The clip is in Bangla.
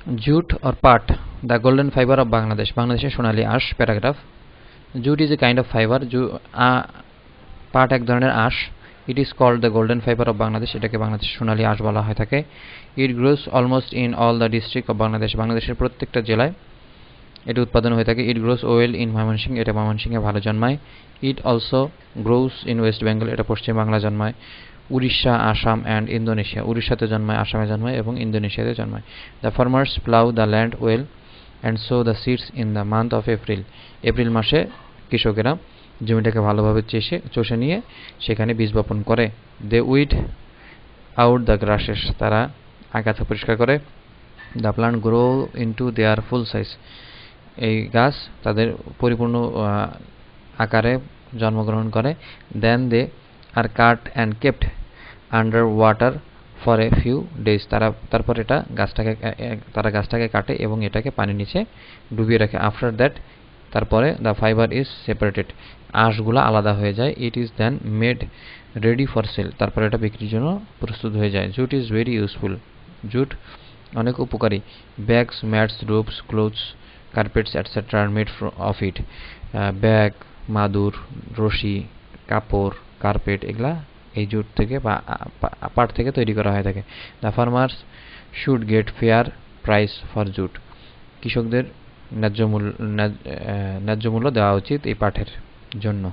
Jute or part, the golden fiber of Bangladesh. বাংলাদেশের সোনালী আঁশ paragraph. Jute is a kind of fiber. পাট এক ধরনের আঁশ. It is called the golden fiber of Bangladesh. এটাকে বাংলাদেশের সোনালী আঁশ বলা হয়ে থাকে. It grows almost in all the districts of Bangladesh. বাংলাদেশের প্রত্যেকটা জেলায় এটা উৎপাদন হয়ে থাকে. It grows well in Mymensingh. এটা ময়মনসিংহে ভালো জন্মায়. It also grows in West Bengal. এটা পশ্চিম বাংলা জন্মায়. Orissa, Assam and Indonesia. উড়িষ্যাতে জন্মায়, আসামে জন্মায় এবং ইন্দোনেশিয়াতে জন্মায়. The farmers plough the land well and sow the seeds in the month of April. April মাসে কৃষকেরা জমিটাকে ভালোভাবে চষে নিয়ে সেখানে বীজ বপন করে. They weed out the grasses. তারা আগাছা পরিষ্কার করে. The plant grow into their full size. এই গাছ তাদের পরিপূর্ণ আকারে জন্মগ্রহণ করে. Then they are cut and kept under water for a few days. তারপর তারা গাছটাকে কাটে এবং এটাকে পানির নিচে ডুবিয়ে রাখে. আফটার দ্যাট তারপরে দ্য ফাইবার ইজ সেপারেটেড. আঁশগুলো আলাদা হয়ে যায়. It is then made ready for sale. তারপর এটা বিক্রির জন্য প্রস্তুত হয়ে যায়. Jute is very useful. Jute অনেক উপকারী. Bags, mats, ropes, clothes, carpets etcetera are made of it. Bag, মাদুর, রশি, কাপড়, কার্পেট এগুলা এই জুট থেকে বা পাট থেকে তৈরি করা হয়ে থাকে. The farmers should get fair price for jute. কৃষকদের ন্যায্য মূল্য দেওয়া উচিত এই পাটের জন্য.